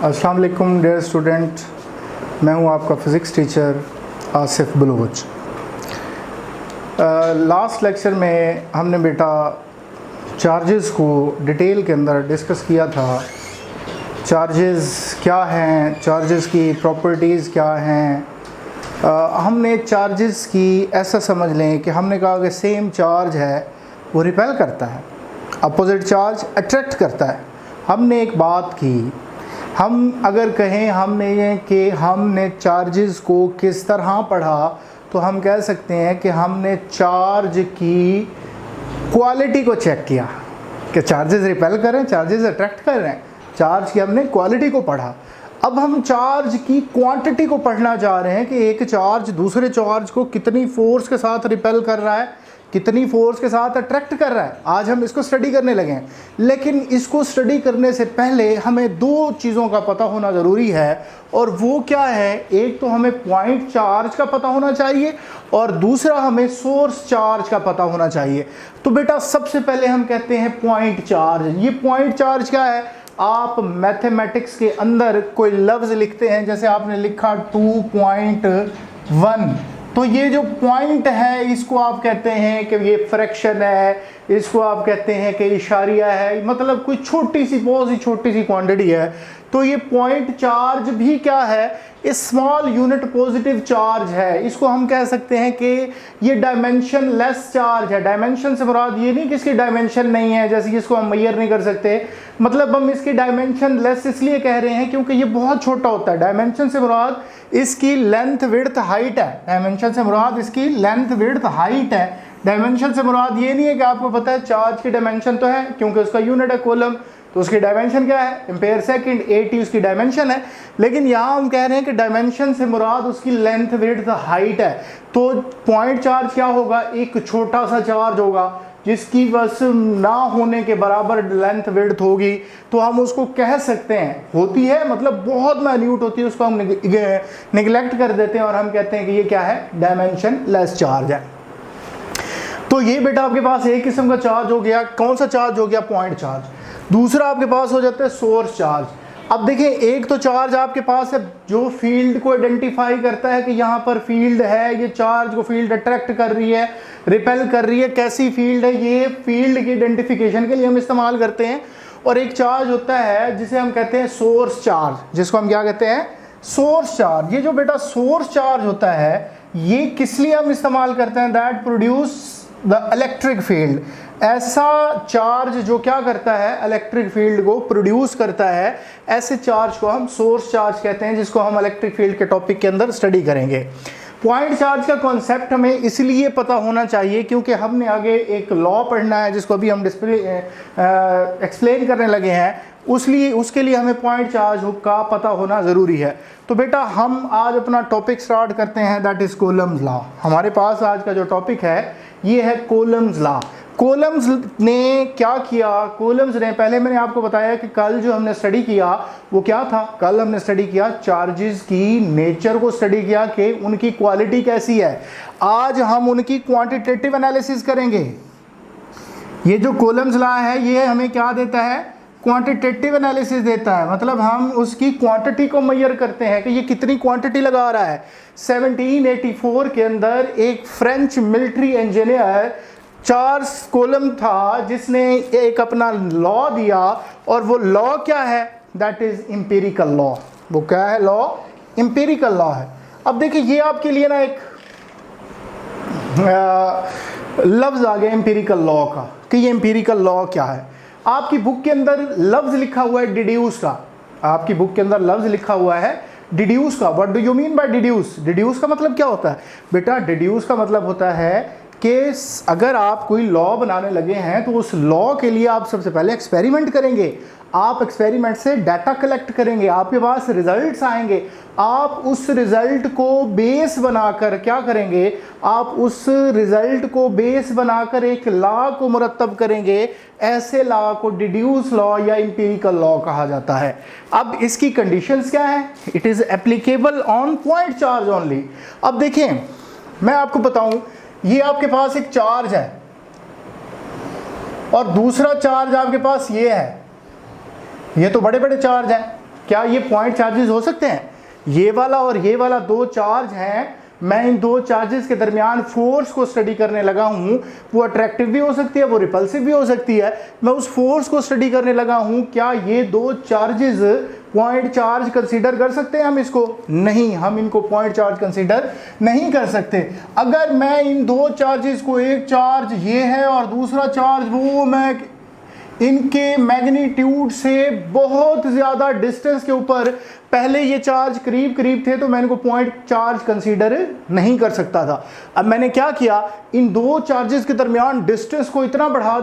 अस्सलाम वालेकुम dear student, मैं हूं आपका physics teacher Asif Baloch. Last lecture में हमने बेटा चार्जेस को डिटेल के अंदर डिस्कस किया था। चार्जेस क्या हैं, चार्जेस की प्रॉपर्टीज़ क्या हैं। हमने चार्जेस की ऐसा समझ लें कि हमने कहा कि सेम चार्ज है वो रिपेल करता है, अपोजिट चार्ज अट्रैक्ट करता है। हमने एक बात की, हम अगर कहें हमने चार्जेस को किस तरह पढ़ा तो हम कह सकते हैं कि हमने चार्ज की क्वालिटी को चेक किया कि चार्जेस रिपेल कर रहे हैं, चार्जेस अट्रैक्ट कर रहे हैं। चार्ज की हमने क्वालिटी को पढ़ा। अब हम चार्ज की क्वांटिटी को पढ़ना चाह रहे हैं कि एक चार्ज दूसरे चार्ज को कितनी फोर्स के साथ रिपेल कर रहा है, कितनी फोर्स के साथ अट्रैक्ट कर रहा है। आज हम इसको स्टडी करने लगे हैं, लेकिन इसको स्टडी करने से पहले हमें दो चीज़ों का पता होना ज़रूरी है। और वो क्या है, एक तो हमें पॉइंट चार्ज का पता होना चाहिए और दूसरा हमें सोर्स चार्ज का पता होना चाहिए। तो बेटा सबसे पहले हम कहते हैं पॉइंट चार्ज। ये पॉइंट चार्ज क्या है? आप मैथमेटिक्स के अंदर कोई लफ्ज़ लिखते हैं, जैसे आपने लिखा 2.1, तो ये जो पॉइंट है इसको आप कहते हैं कि ये फ्रैक्शन है, इसको आप कहते हैं कि इशारिया है, मतलब कोई छोटी सी बहुत ही छोटी सी क्वांटिटी है। तो ये पॉइंट चार्ज भी क्या है? स्मॉल यूनिट पॉजिटिव चार्ज है। इसको हम कह सकते हैं कि ये डायमेंशन लेस चार्ज है। डायमेंशन से मुराद ये नहीं कि इसकी डायमेंशन नहीं है, जैसे कि इसको हम मेजर नहीं कर सकते, मतलब हम इसकी डायमेंशन लेस इसलिए कह रहे हैं क्योंकि ये बहुत छोटा होता है। डायमेंशन से मुराद इसकी लेंथ विड्थ हाइट है। डायमेंशन से मुराद इसकी लेंथ विड्थ हाइट है। डायमेंशन से मुराद ये नहीं है कि आपको पता है चार्ज की डायमेंशन तो है क्योंकि उसका यूनिट है कूलम, तो उसकी डायमेंशन क्या है? एम्पेयर सेकंड, AT उसकी डायमेंशन है। लेकिन यहाँ हम कह रहे हैं कि डायमेंशन से मुराद उसकी लेंथ विड्थ हाइट है। तो पॉइंट चार्ज क्या होगा? एक छोटा सा चार्ज होगा जिसकी बस ना होने के बराबर लेंथ विड्थ होगी, तो हम उसको कह सकते हैं, होती है मतलब बहुत माइन्यूट होती है, उसको हम निगलेक्ट कर देते हैं और हम कहते हैं कि ये क्या है? डायमेंशन लेस चार्ज है। तो ये बेटा आपके पास एक किस्म का चार्ज हो गया। कौन सा चार्ज हो गया? Point charge. दूसरा आपके पास हो जाता है सोर्स चार्ज। अब देखें, एक तो चार्ज आपके पास है जो फील्ड को आइडेंटिफाई करता है कि यहाँ पर फील्ड है, ये चार्ज को फील्ड अट्रैक्ट कर रही है, रिपेल कर रही है। कैसी फील्ड है? ये फील्ड की आइडेंटिफिकेशन के लिए हम इस्तेमाल करते हैं। और एक चार्ज होता है जिसे हम कहते हैं सोर्स चार्ज, जिसको हम क्या कहते हैं? Source charge. ये जो बेटा सोर्स चार्ज होता है ये किस लिए हम इस्तेमाल करते हैं? That produce the electric field. ऐसा चार्ज जो क्या करता है? इलेक्ट्रिक फील्ड को प्रोड्यूस करता है। ऐसे चार्ज को हम सोर्स चार्ज कहते हैं, जिसको हम इलेक्ट्रिक फील्ड के टॉपिक के अंदर स्टडी करेंगे। पॉइंट चार्ज का कॉन्सेप्ट हमें इसलिए पता होना चाहिए क्योंकि हमने आगे एक लॉ पढ़ना है जिसको अभी हम एक्सप्लेन करने लगे हैं, उसके लिए हमें पॉइंट चार्ज का पता होना ज़रूरी है। तो बेटा हम आज अपना टॉपिक स्टार्ट करते हैं, दैट इज़ कूलम्स लॉ। हमारे पास आज का जो टॉपिक है ये है कूलम्स लॉ। कूलम्स ने क्या किया? कूलम्स ने, पहले मैंने आपको बताया कि कल जो हमने स्टडी किया वो क्या था? कल हमने स्टडी किया चार्जेस की नेचर को स्टडी किया कि उनकी क्वालिटी कैसी है। आज हम उनकी क्वांटिटेटिव एनालिसिस करेंगे। ये जो कूलम्स लॉ है ये हमें क्या देता है? क्वांटिटेटिव एनालिसिस देता है, मतलब हम उसकी क्वांटिटी को मेजर करते हैं कि ये कितनी क्वांटिटी लगा रहा है। 1784 के अंदर एक French military engineer Charles coulomb था जिसने एक अपना लॉ दिया, और वो लॉ क्या है? That is empirical law. वो क्या है? लॉ एम्पिरिकल लॉ है। अब देखिए ये आपके लिए ना एक लफ्ज आ गया एम्पिरिकल लॉ का, कि ये एम्पिरिकल लॉ क्या है। आपकी बुक के अंदर लफ्ज लिखा हुआ है डिड्यूस का। आपकी बुक के अंदर लफ्ज लिखा हुआ है डिड्यूस का। What do you mean by deduce? Deduce का मतलब क्या होता है बेटा? डिड्यूस का मतलब होता है कि अगर आप कोई लॉ बनाने लगे हैं तो उस लॉ के लिए आप सबसे पहले एक्सपेरिमेंट करेंगे। आप एक्सपेरिमेंट से डाटा कलेक्ट करेंगे, आपके पास रिजल्ट्स आएंगे। आप उस रिजल्ट को बेस बनाकर क्या करेंगे? आप उस रिजल्ट को बेस बनाकर एक लॉ को मुरतब करेंगे। ऐसे लॉ को डिड्यूस लॉ या एम्पिरिकल लॉ कहा जाता है। अब इसकी कंडीशंस क्या है? It is applicable on point charge only. अब देखें, मैं आपको बताऊं, ये आपके पास एक चार्ज है और दूसरा चार्ज आपके पास ये है। ये तो बड़े बड़े चार्ज हैं, क्या ये पॉइंट चार्जेस हो सकते हैं? ये वाला और ये वाला दो चार्ज हैं, मैं इन दो चार्जेस के दरमियान फोर्स को स्टडी करने लगा हूं, वो अट्रैक्टिव भी हो सकती है, वो रिपल्सिव भी हो सकती है। मैं उस फोर्स को स्टडी करने लगा हूं, क्या ये दो चार्जेस पॉइंट चार्ज कंसीडर कर सकते हैं हम इसको? नहीं, हम इनको पॉइंट चार्ज कंसीडर नहीं कर सकते। अगर मैं इन दो चार्जेस को, एक चार्ज ये है और दूसरा चार्ज वो, मैं इनके मैग्नीट्यूड से बहुत ज़्यादा डिस्टेंस के ऊपर, पहले ये चार्ज करीब करीब थे तो मैं इनको पॉइंट चार्ज कंसीडर नहीं कर सकता था। अब मैंने क्या किया, इन दो चार्जेस के दरमियान डिस्टेंस को इतना बढ़ा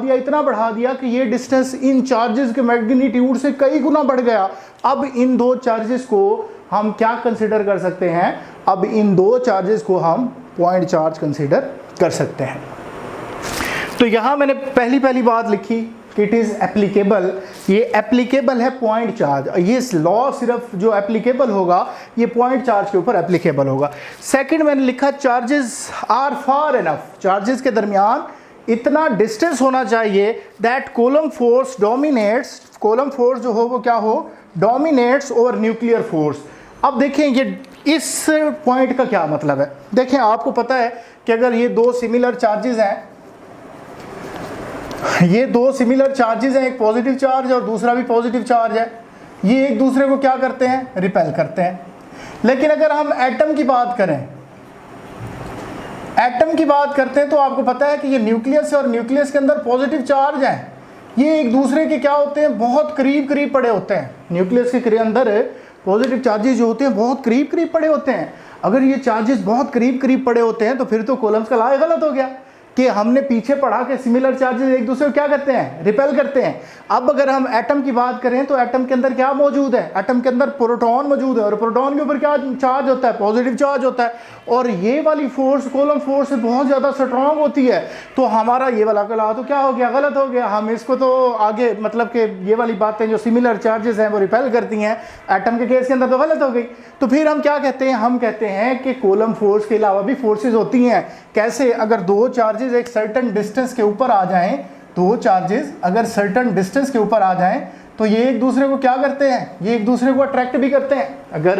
दिया कि ये डिस्टेंस इन चार्जेस के मैग्नीट्यूड से कई गुना बढ़ गया। अब इन दो चार्जेस को हम क्या कंसीडर कर सकते हैं? अब इन दो चार्जेस को हम पॉइंट चार्ज कंसीडर कर सकते हैं। तो यहां मैंने पहली बात लिखी कि इट इज़ एप्लीकेबल, ये एप्लीकेबल है पॉइंट चार्ज। ये लॉ सिर्फ जो एप्लीकेबल होगा ये पॉइंट चार्ज के ऊपर एप्लीकेबल होगा। सेकंड मैंने लिखा charges are far enough, charges के दरमियान इतना डिस्टेंस होना चाहिए that coulomb force dominates, coulomb force जो हो वो क्या हो? Dominates over nuclear force. अब देखें ये इस पॉइंट का क्या मतलब है। देखें, आपको पता है कि अगर ये दो सिमिलर चार्जेस हैं, ये दो सिमिलर चार्जेस हैं, एक पॉजिटिव चार्ज और दूसरा भी पॉजिटिव चार्ज है, ये एक दूसरे को क्या करते हैं? रिपेल करते हैं। लेकिन अगर हम एटम की बात करें, एटम की बात करते हैं तो आपको पता है कि ये न्यूक्लियस है और न्यूक्लियस के अंदर पॉजिटिव चार्ज हैं, ये एक दूसरे के क्या होते हैं? बहुत करीब करीब पड़े होते हैं। न्यूक्लियस के अंदर पॉजिटिव चार्जेस जो होते हैं बहुत करीब करीब पड़े होते हैं। अगर ये चार्जेस बहुत करीब करीब पड़े होते हैं तो फिर तो कूलम्ब्स का लॉ गलत हो गया कि हमने पीछे पढ़ा कि सिमिलर चार्जेस एक दूसरे को क्या करते हैं? रिपेल करते हैं। अब अगर हम एटम की बात करें तो एटम के अंदर क्या मौजूद है? एटम के अंदर प्रोटॉन मौजूद है और प्रोटॉन के ऊपर क्या चार्ज होता है? पॉजिटिव चार्ज होता है। और ये वाली फोर्स कूलम्ब फोर्स से बहुत ज़्यादा स्ट्रॉन्ग होती है, तो हमारा ये वाला लॉ तो क्या हो गया? गलत हो गया। हम इसको तो आगे मतलब कि ये वाली बातें जो सिमिलर चार्जेस हैं वो रिपेल करती हैं, एटम के केस के अंदर तो गलत हो गई। तो फिर हम क्या कहते हैं? हम कहते हैं कि कूलम्ब फोर्स के अलावा भी फोर्सेज होती हैं। कैसे? अगर दो चार्जेस एक सर्टेन डिस्टेंस के ऊपर आ जाएं, दो चार्जेस अगर सर्टेन डिस्टेंस के ऊपर आ जाएं तो ये एक दूसरे को क्या करते हैं? ये एक दूसरे को अट्रैक्ट भी करते हैं। अगर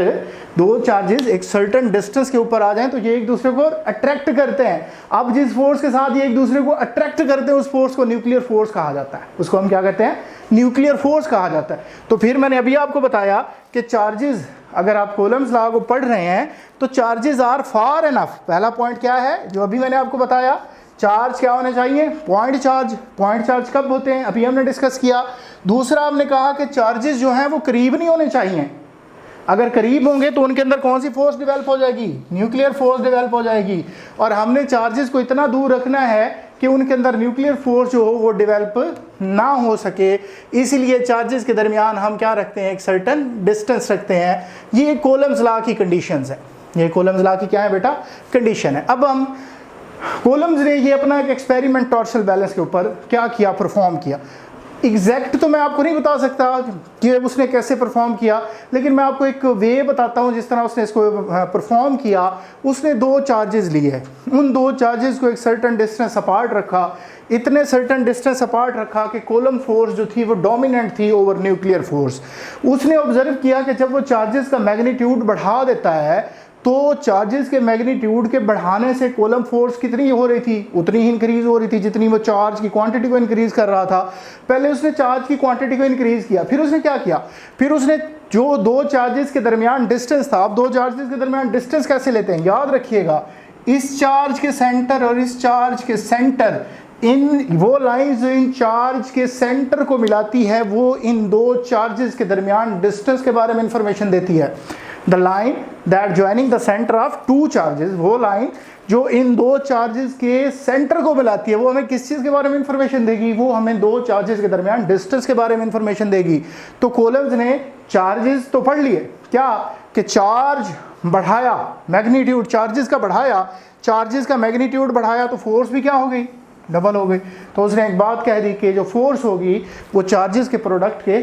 दो चार्जेस एक सर्टेन डिस्टेंस के ऊपर आ जाएं तो ये एक दूसरे को अट्रैक्ट करते हैं। अब जिस फोर्स के साथ ये एक दूसरे को अट्रैक्ट करते हैं उस फोर्स को न्यूक्लियर फोर्स कहा जाता है। उसको हम क्या कहते हैं? न्यूक्लियर फोर्स कहा जाता है। तो फिर मैंने अभी आपको बताया कि चार्जेस, अगर आप कूलम्ब्स लॉ को पढ़ रहे हैं तो चार्जेस आर फार इनफ। पहला पॉइंट क्या है जो अभी मैंने आपको बताया? चार्ज क्या होने चाहिए? Point charge. पॉइंट चार्ज कब होते हैं? अभी हमने डिस्कस किया। दूसरा हमने कहा कि चार्जेस जो हैं वो करीब नहीं होने चाहिए। अगर करीब होंगे तो उनके अंदर कौन सी फोर्स डेवलप हो जाएगी? न्यूक्लियर फोर्स डेवलप हो जाएगी। और हमने चार्जेस को इतना दूर रखना है कि उनके अंदर न्यूक्लियर फोर्स जो हो वो डेवलप ना हो सके। इसीलिए चार्जेस के दरमियान हम क्या रखते हैं? एक सर्टन डिस्टेंस रखते हैं। ये कूलम्ब्स लॉ की कंडीशंस है। ये कूलम्ब्स लॉ की क्या है बेटा? कंडीशन है। अब हम कूलम्ब्स ने ये अपना एक एक्सपेरिमेंट टॉर्शनल बैलेंस के ऊपर क्या किया? परफॉर्म किया। एग्जैक्ट तो मैं आपको नहीं बता सकता कि उसने कैसे परफॉर्म किया, लेकिन मैं आपको एक वे बताता हूँ जिस तरह उसने इसको परफॉर्म किया। उसने दो चार्जेस लिए, उन दो चार्जेस को एक सर्टेन डिस्टेंस अपार्ट रखा, इतने सर्टेन डिस्टेंस अपार्ट रखा कि कूलम्ब फोर्स जो थी वो डोमिनेंट थी ओवर न्यूक्लियर फोर्स। उसने ऑब्जर्व किया कि जब वो चार्जेस का मैग्नीट्यूड बढ़ा देता है तो चार्जेस के मैग्नीट्यूड के बढ़ाने से कूलम्ब फोर्स कितनी हो रही थी? उतनी ही इंक्रीज हो रही थी जितनी वो चार्ज की क्वांटिटी को इंक्रीज कर रहा था। पहले उसने चार्ज की क्वांटिटी को इंक्रीज किया, फिर उसने क्या किया? फिर उसने जो दो चार्जेस के दरमियान डिस्टेंस था, अब दो चार्जेस के दरमियान डिस्टेंस कैसे लेते हैं? याद रखिएगा, इस चार्ज के सेंटर और इस चार्ज के सेंटर, इन वो लाइंस जो इन चार्ज के सेंटर को मिलाती है वो इन दो चार्जेस के दरमियान डिस्टेंस के बारे में इंफॉर्मेशन देती है। The line that joining the centre of two charges, वो लाइन जो इन दो चार्जेस के सेंटर को मिलाती है वो हमें किस चीज़ के बारे में इंफॉर्मेशन देगी? वो हमें दो चार्जेस के दरमियान डिस्टेंस के बारे में इंफॉर्मेशन देगी। तो कूलम्ब्स ने चार्जेस तो पढ़ लिए, क्या कि चार्ज बढ़ाया, मैग्नीट्यूड चार्जेस का बढ़ाया, चार्जेस का मैग्नीट्यूड बढ़ाया तो फोर्स भी क्या हो गई? डबल हो गई। तो उसने एक बात कह दी कि जो फोर्स होगी वो चार्जेस के प्रोडक्ट के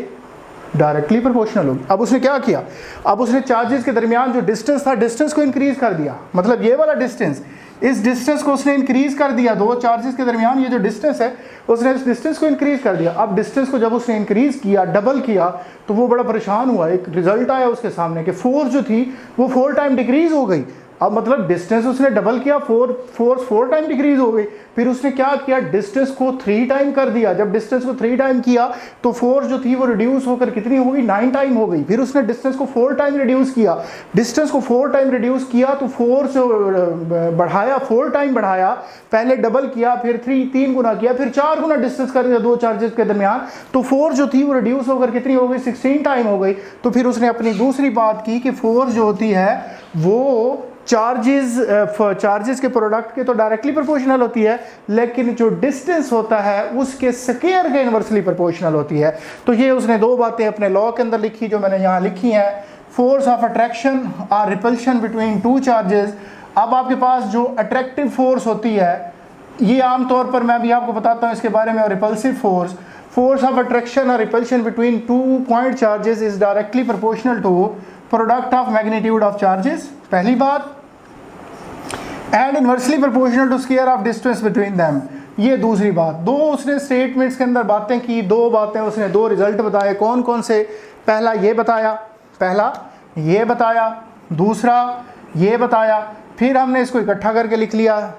डायरेक्टली प्रोपोर्शनल होगी। अब उसने क्या किया? अब उसने चार्जेस के दरमियान जो डिस्टेंस था, डिस्टेंस को इंक्रीज कर दिया। मतलब ये वाला डिस्टेंस, इस डिस्टेंस को उसने इंक्रीज कर दिया, दो चार्जेस के दरमियान ये जो डिस्टेंस है उसने इस डिस्टेंस को इंक्रीज कर दिया। अब डिस्टेंस को जब उसने इंक्रीज किया, डबल किया, तो वो बड़ा परेशान हुआ। एक रिजल्ट आया उसके सामने कि फोर्स जो थी वो 4 टाइम डिक्रीज हो गई। अब मतलब डिस्टेंस उसने डबल किया, फोर्स 4 टाइम डिक्रीज हो गई। फिर उसने क्या किया, डिस्टेंस को 3 टाइम कर दिया। जब डिस्टेंस को 3 टाइम किया तो फोर्स जो थी वो रिड्यूस होकर कितनी हो गई, 9 टाइम हो गई। फिर उसने डिस्टेंस को 4 टाइम रिड्यूस किया, डिस्टेंस को 4 टाइम रिड्यूस किया तो फोर्स बढ़ाया, 4 टाइम बढ़ाया, पहले डबल किया, फिर 3 गुना किया, फिर 4 गुना डिस्टेंस कर दिया दो चार्जेस के दरमियान, तो फोर्स जो थी वो रिड्यूस होकर कितनी हो गई, 16 टाइम हो गई। तो फिर उसने अपनी दूसरी बात की कि फोर्स जो होती है वो चार्जेस के प्रोडक्ट के तो डायरेक्टली प्रोपोर्शनल होती है, लेकिन जो डिस्टेंस होता है उसके स्क्वायर के इनवर्सली प्रोपोर्शनल होती है। तो ये उसने दो बातें अपने लॉ के अंदर लिखी जो मैंने यहाँ लिखी हैं, फोर्स ऑफ अट्रैक्शन और रिपल्शन बिटवीन टू चार्जेस। अब आपके पास जो अट्रैक्टिव फोर्स होती है, ये आमतौर पर मैं भी आपको बताता हूँ इसके बारे में, और रिपल्सिव फोर्स ऑफ अट्रैक्शन और repulsion between two point charges is directly proportional to product of magnitude of charges, पहली बात, and inversely proportional to square of distance between them, ये दूसरी बात। दो उसने स्टेटमेंट्स के अंदर बातें की, दो बातें उसने, दो रिजल्ट बताए। कौन कौन से, पहला ये बताया, दूसरा ये बताया। फिर हमने इसको इकट्ठा करके लिख लिया,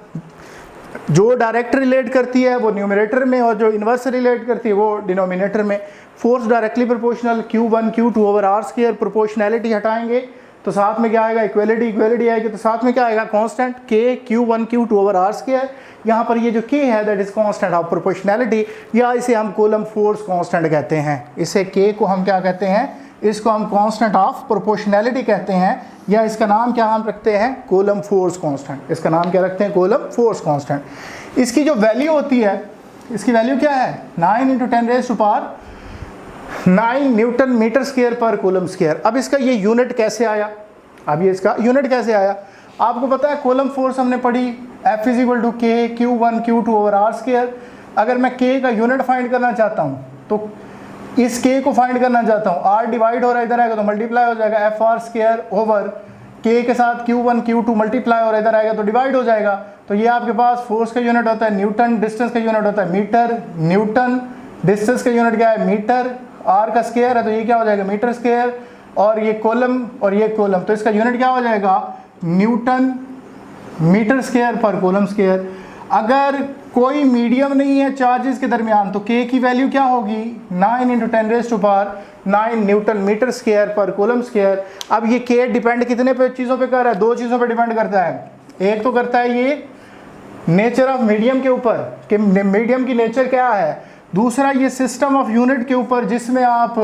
जो डायरेक्ट रिलेट करती है वो न्यूमरेटर में और जो इन्वर्स रिलेट करती है वो डिनोमिनेटर में। Force directly proportional Q1 Q2 over R square, proportionality हटाएंगे तो साथ में क्या आएगा, इक्वलिटी आएगी, तो साथ में क्या आएगा, constant K Q1 Q2 over R square. यहाँ पर ये जो K है that is constant of proportionality, या इसे हम कूलम फोर्स कांस्टेंट कहते हैं। इसे K को हम क्या कहते हैं, इसको हम कांस्टेंट ऑफ प्रोपोर्शनैलिटी कहते हैं, या इसका नाम क्या हम रखते हैं, कूलम फोर्स कांस्टेंट। इसका नाम क्या रखते हैं, कूलम फोर्स कांस्टेंट। इसकी जो वैल्यू होती है, इसकी वैल्यू क्या है, 9 × 10⁹ न्यूटन मीटर स्क्वायर पर कूलम स्क्वायर। अब इसका ये यूनिट कैसे आया, आपको पता है कूलम फोर्स हमने पढ़ी, F = K Q1 Q2 over R square. अगर मैं K का यूनिट फाइंड करना चाहता हूँ तो इस K को फाइंड करना चाहता हूँ, R डिवाइड हो रहा है, इधर आएगा तो मल्टीप्लाई हो जाएगा, FR² ओवर K के साथ Q1 Q2 मल्टीप्लाई और इधर आएगा तो डिवाइड हो जाएगा। तो ये आपके पास फोर्स का यूनिट होता है न्यूटन, डिस्टेंस का यूनिट होता है मीटर, न्यूटन, डिस्टेंस का यूनिट क्या है, मीटर, R का स्क्वायर है तो ये क्या हो जाएगा, मीटर स्क्वायर, और ये कॉलम और ये कॉलम, तो इसका यूनिट क्या हो जाएगा, न्यूटन मीटर स्क्वायर पर कॉलम स्क्वायर। अगर कोई मीडियम नहीं है चार्जेस के दरमियान तो K की वैल्यू क्या होगी, 9 × 10⁹ न्यूटन मीटर स्क्वायर पर कॉलम स्क्वायर। अब ये K डिपेंड कितने पे चीज़ों पे कर रहा है, दो चीज़ों पे डिपेंड करता है। एक तो करता है ये नेचर ऑफ मीडियम के ऊपर कि मीडियम की नेचर क्या है, दूसरा ये सिस्टम ऑफ यूनिट के ऊपर जिसमें आप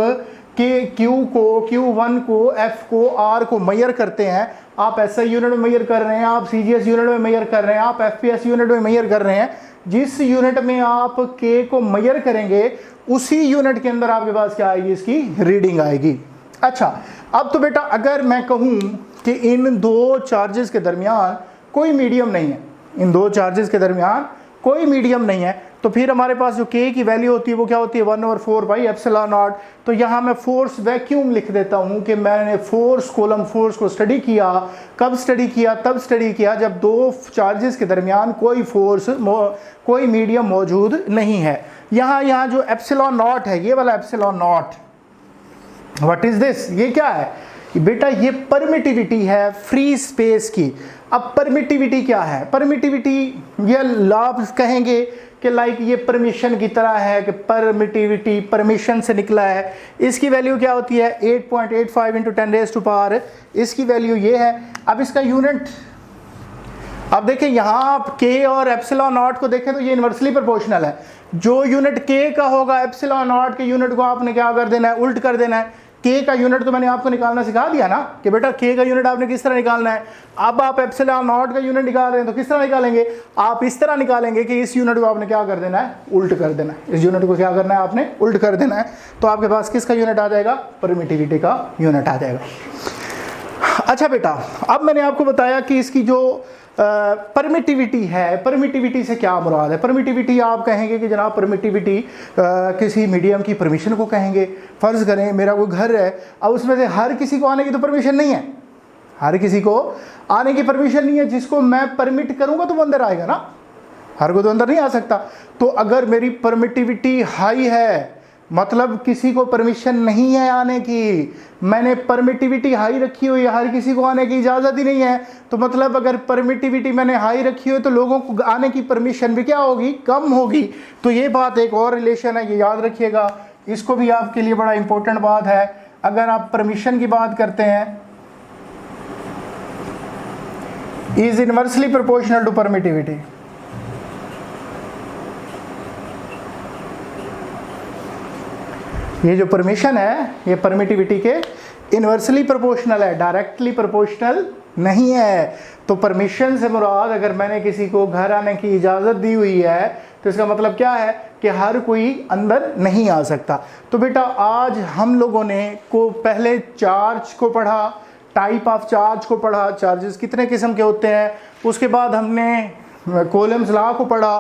Q को, Q1 को, F को, R को मेजर करते हैं। आप SI यूनिट में मेजर कर रहे हैं, आप CGS यूनिट में मेजर कर रहे हैं, आप FPS यूनिट में मेजर कर रहे हैं। जिस यूनिट में आप K को मेजर करेंगे उसी यूनिट के अंदर आपके पास क्या आएगी, इसकी रीडिंग आएगी। अच्छा, अब तो बेटा अगर मैं कहूँ कि इन दो चार्जेस के दरमियान कोई मीडियम नहीं है, इन दो चार्जेस के दरमियान कोई मीडियम नहीं है, तो फिर हमारे पास जो K की वैल्यू होती है वो क्या होती है, 1/4πε0। तो यहाँ मैं फोर्स वैक्यूम लिख देता हूँ कि मैंने फोर्स, कॉलम फोर्स को स्टडी किया। कब स्टडी किया, तब स्टडी किया जब दो चार्जेस के दरमियान कोई फोर्स, कोई मीडियम मौजूद नहीं है। यहाँ जो ε0 है, ये वाला ε0, व्हाट इज दिस, ये क्या है बेटा, ये परमिटिविटी है फ्री स्पेस की। अब परमिटिविटी क्या है, परमिटिविटी ये लॉ कहेंगे कि लाइक ये परमिशन की तरह है, कि परमिटिविटी परमिशन से निकला है। इसकी वैल्यू क्या होती है, 8.85 × 10⁻⁴, इसकी वैल्यू ये है। अब इसका यूनिट, अब देखें यहाँ आप K और ε0 को देखें तो ये इन्वर्सली प्रोपोर्शनल है। जो यूनिट K का होगा ε0 के यूनिट को आपने क्या कर देना है, उल्ट कर देना है। K का यूनिट तो मैंने आपको निकालना सिखा दिया ना कि बेटा K का यूनिट आपने किस तरह निकालना है। अब आप ε0 का यूनिट निकाल रहे हैं तो किस तरह निकालेंगे, आप इस तरह निकालेंगे कि इस यूनिट को आपने क्या कर देना है, उल्ट कर देना है। इस यूनिट को क्या करना है, आपने उल्ट कर देना है। तो आपके पास किसका यूनिट आ जाएगा, परमिटिविटी का यूनिट आ जाएगा। अच्छा बेटा, अब मैंने आपको बताया कि इसकी जो परमिटिविटी है, परमिटिविटी से क्या मुराद है। परमिटिविटी आप कहेंगे कि जनाब परमिटिविटी किसी मीडियम की परमिशन को कहेंगे। फ़र्ज़ करें मेरा कोई घर है, अब उसमें से हर किसी को आने की तो परमिशन नहीं है, हर किसी को आने की परमिशन नहीं है। जिसको मैं परमिट करूंगा तो वो अंदर आएगा ना, हर कोई तो अंदर नहीं आ सकता। तो अगर मेरी परमिटिविटी हाई है, मतलब किसी को परमिशन नहीं है आने की, मैंने परमिटिविटी हाई रखी हुई है, हर किसी को आने की इजाज़त ही नहीं है, तो मतलब अगर परमिटिविटी मैंने हाई रखी हुई तो लोगों को आने की परमिशन भी क्या होगी, कम होगी। तो ये बात एक और रिलेशन है, ये याद रखिएगा, इसको भी आपके लिए बड़ा इंपॉर्टेंट बात है। अगर आप परमिशन की बात करते हैं, is inversely proportional to permittivity. ये जो परमिशन है ये परमिटिविटी के इनवर्सली प्रोपोर्शनल है, डायरेक्टली प्रोपोर्शनल नहीं है। तो परमिशन से मुराद, अगर मैंने किसी को घर आने की इजाज़त दी हुई है तो इसका मतलब क्या है कि हर कोई अंदर नहीं आ सकता। तो बेटा आज हम लोगों ने को पहले चार्ज को पढ़ा, टाइप ऑफ चार्ज को पढ़ा, चार्जेस कितने किस्म के होते हैं, उसके बाद हमने कूलम्ब्स लॉ को पढ़ा।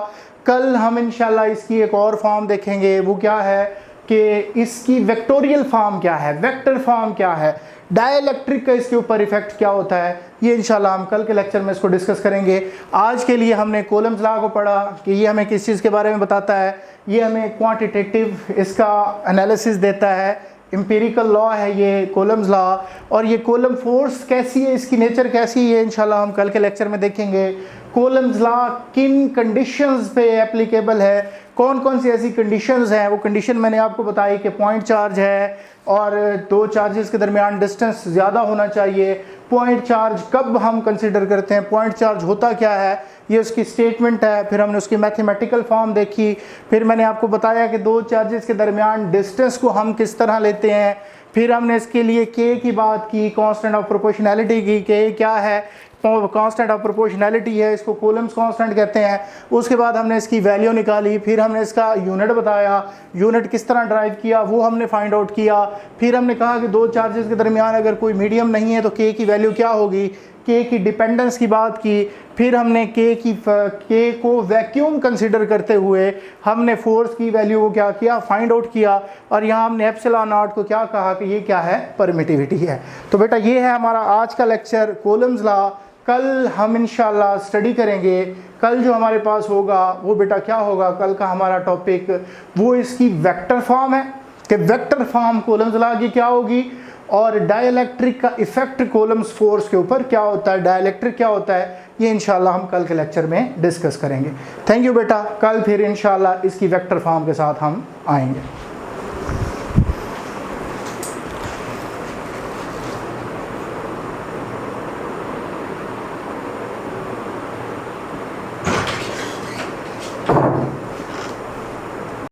कल हम इंशाल्लाह इसकी एक और फॉर्म देखेंगे, वो क्या है कि इसकी वेक्टोरियल फॉर्म क्या है, वेक्टर फॉर्म क्या है, डाइलेक्ट्रिक का इसके ऊपर इफेक्ट क्या होता है, ये इंशाल्लाह हम कल के लेक्चर में इसको डिस्कस करेंगे। आज के लिए हमने कूलम्ब्स लॉ को पढ़ा कि ये हमें किस चीज़ के बारे में बताता है, ये हमें क्वांटिटेटिव इसका एनालिसिस देता है, एम्पिरिकल लॉ है ये कूलम्ब्स लॉ। और ये कूलम्ब फोर्स कैसी है, इसकी नेचर कैसी है, इंशाल्लाह हम कल के लेक्चर में देखेंगे। कूलम्ब्स लॉ किन कंडीशंस पे एप्लीकेबल है, कौन कौन सी ऐसी कंडीशंस हैं, वो कंडीशन मैंने आपको बताई कि पॉइंट चार्ज है और दो चार्जेस के दरमियान डिस्टेंस ज़्यादा होना चाहिए। पॉइंट चार्ज कब हम कंसिडर करते हैं, पॉइंट चार्ज होता क्या है, ये उसकी स्टेटमेंट है। फिर हमने उसकी मैथमेटिकल फॉर्म देखी। फिर मैंने आपको बताया कि दो चार्जेस के दरमियान डिस्टेंस को हम किस तरह लेते हैं। फिर हमने इसके लिए के की बात की, कांस्टेंट ऑफ प्रोपोर्शनैलिटी की, के क्या है, कांस्टेंट ऑफ प्रोपोर्शनैलिटी है, इसको कूलम्ब्स कांस्टेंट कहते हैं। उसके बाद हमने इसकी वैल्यू निकाली, फिर हमने इसका यूनिट बताया, यूनिट किस तरह ड्राइव किया वो हमने फाइंड आउट किया। फिर हमने कहा कि दो चार्जेस के दरमियान अगर कोई मीडियम नहीं है तो के की वैल्यू क्या होगी, के की डिपेंडेंस की बात की। फिर हमने के को वैक्यूम कंसिडर करते हुए हमने फोर्स की वैल्यू को क्या किया, फाइंड आउट किया। और यहाँ हमने एप्सिलॉन नॉट को क्या कहा कि ये क्या है, परमिटिविटी है। तो बेटा ये है हमारा आज का लेक्चर कूलम्ब्स लॉ। कल हम इंशाल्लाह स्टडी करेंगे। कल जो हमारे पास होगा वो बेटा क्या होगा, कल का हमारा टॉपिक वो इसकी वेक्टर फॉर्म है कि वेक्टर फॉर्म कूलम्ब्स लॉ की क्या होगी, और डाइलेक्ट्रिक का इफेक्ट कूलम्ब्स फोर्स के ऊपर क्या होता है, डाइलेक्ट्रिक क्या होता है, ये इंशाल्लाह हम कल के लेक्चर में डिस्कस करेंगे। थैंक यू बेटा, कल फिर इंशाल्लाह इसकी वेक्टर फॉर्म के साथ हम आएंगे।